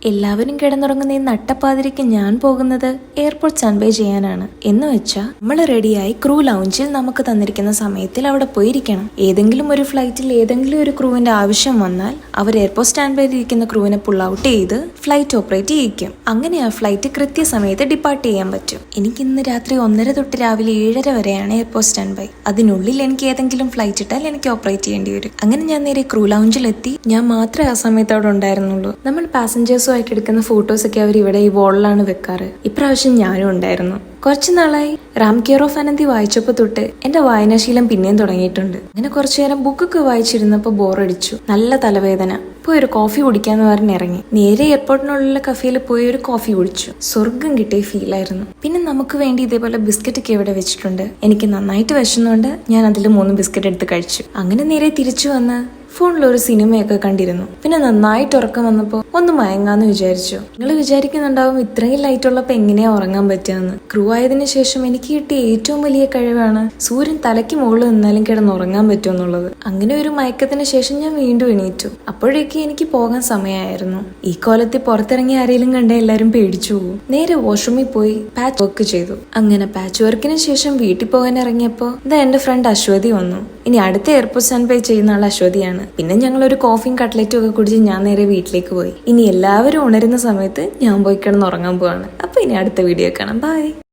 എല്ലാവരും കിടന്നുറങ്ങുന്ന ഈ നട്ടപ്പാതിരിക്ക് ഞാൻ പോകുന്നത് എയർപോർട്ട് സ്റ്റാൻഡ് ചെയ്യാനാണ്. എന്ന് വെച്ചാൽ നമ്മൾ റെഡിയായി ക്രൂ ലൗഞ്ചിൽ നമുക്ക് തന്നിരിക്കുന്ന സമയത്തിൽ അവിടെ പോയിരിക്കണം. ഏതെങ്കിലും ഒരു ഫ്ലൈറ്റിൽ ഏതെങ്കിലും ഒരു ക്രൂവിന്റെ ആവശ്യം വന്നാൽ അവർ എയർപോർട്ട് സ്റ്റാൻഡ് ഇരിക്കുന്ന ക്രൂവിനെ പുൾ ഔട്ട് ചെയ്ത് ഫ്ലൈറ്റ് ഓപ്പറേറ്റ് ചെയ്യിക്കും. അങ്ങനെ ആ ഫ്ലൈറ്റ് കൃത്യസമയത്ത് ഡിപ്പാർട്ട് ചെയ്യാൻ പറ്റും. എനിക്ക് ഇന്ന് രാത്രി 1:30 തൊട്ട് രാവിലെ 7:30 വരെയാണ് എയർപോർട്ട് സ്റ്റാൻഡ് ബൈ. അതിനുള്ളിൽ എനിക്ക് ഏതെങ്കിലും ഫ്ലൈറ്റ് ഇട്ടാൽ എനിക്ക് ഓപ്പറേറ്റ് ചെയ്യേണ്ടി വരും. അങ്ങനെ ഞാൻ നേരെ ക്രൂ ലൗഞ്ചിൽ എത്തി. ഞാൻ മാത്രമേ ആ സമയത്ത് അവിടെ ഉണ്ടായിരുന്നുള്ളൂ. നമ്മൾ പാസഞ്ചേഴ്സുമായിട്ട് എടുക്കുന്ന ഫോട്ടോസ് ഒക്കെ അവർ ഇവിടെ ഈ വോളിലാണ് വെക്കാറ്. ഇപ്രാവശ്യം ഞാനും ഉണ്ടായിരുന്നു. കുറച്ചു നാളായി റാം കെയർ ഓഫ് അനന്തി വായിച്ചപ്പോ തൊട്ട് എന്റെ വായനാശീലം പിന്നെയും തുടങ്ങിയിട്ടുണ്ട്. അങ്ങനെ കുറച്ചു നേരം ബുക്കൊക്കെ വായിച്ചിരുന്നപ്പോ ബോറടിച്ചു. നല്ല തലവേദന. പോയി ഒരു കോഫി കുടിക്കാന്ന് പറഞ്ഞ് ഇറങ്ങി. നേരെ എയർപോർട്ടിനുള്ള കഫേയിൽ പോയി ഒരു കോഫി കുടിച്ചു. സ്വർഗം കിട്ടിയ ഫീലായിരുന്നു. പിന്നെ നമുക്ക് വേണ്ടി ഇതേപോലെ ബിസ്ക്കറ്റ് ഒക്കെ ഇവിടെ വെച്ചിട്ടുണ്ട്. എനിക്ക് നന്നായിട്ട് വിശന്നുകൊണ്ട് ഞാൻ അതിൽ 3 ബിസ്ക്കറ്റ് എടുത്ത് കഴിച്ചു. അങ്ങനെ നേരെ തിരിച്ചു വന്ന് ഫോണിൽ ഒരു സിനിമയൊക്കെ കണ്ടിരുന്നു. പിന്നെ നന്നായിട്ട് ഉറക്കം വന്നപ്പോ ഒന്ന് മയങ്ങാന്ന് വിചാരിച്ചു. നിങ്ങൾ വിചാരിക്കുന്നുണ്ടാവും ഇത്രയും ലൈറ്റ് ഉള്ളപ്പോ എങ്ങനെയാ ഉറങ്ങാൻ പറ്റുകയെന്ന്. ക്രൂ ആയതിനു ശേഷം എനിക്ക് കിട്ടിയ ഏറ്റവും വലിയ കഴിവാണ് സൂര്യൻ തലയ്ക്ക് മുകളിൽ നിന്നാലും കിടന്ന് ഉറങ്ങാൻ പറ്റുമെന്നുള്ളത്. അങ്ങനെ ഒരു മയക്കത്തിന് ശേഷം ഞാൻ വീണ്ടും എണീറ്റു. അപ്പോഴേക്ക് എനിക്ക് പോകാൻ സമയമായിരുന്നു. ഈ കോലത്തിൽ പുറത്തിറങ്ങി ആരെങ്കിലും കണ്ട എല്ലാരും പേടിച്ചു പോകും. നേരെ വാഷ്റൂമിൽ പോയി പാച്ച് വർക്ക് ചെയ്തു. അങ്ങനെ പാച്ച് വർക്കിന് ശേഷം വീട്ടിൽ പോകാൻ ഇറങ്ങിയപ്പോ ഇതാ എന്റെ ഫ്രണ്ട് അശ്വതി വന്നു. ഇനി അടുത്ത എയർപോർട്ട് സ്റ്റാൻഡ് ബൈ ചെയ്യുന്ന ആൾ അശ്വതിയാണ്. പിന്നെ ഞങ്ങൾ ഒരു കോഫിയും കട്ട്ലറ്റും ഒക്കെ കുടിച്ച് ഞാൻ നേരെ വീട്ടിലേക്ക് പോയി. ഇനി എല്ലാവരും ഉണരുന്ന സമയത്ത് ഞാൻ പോയി കിടന്ന് ഉറങ്ങാൻ പോവാണ്. അപ്പൊ ഇനി അടുത്ത വീഡിയോ കാണാം. ബൈ.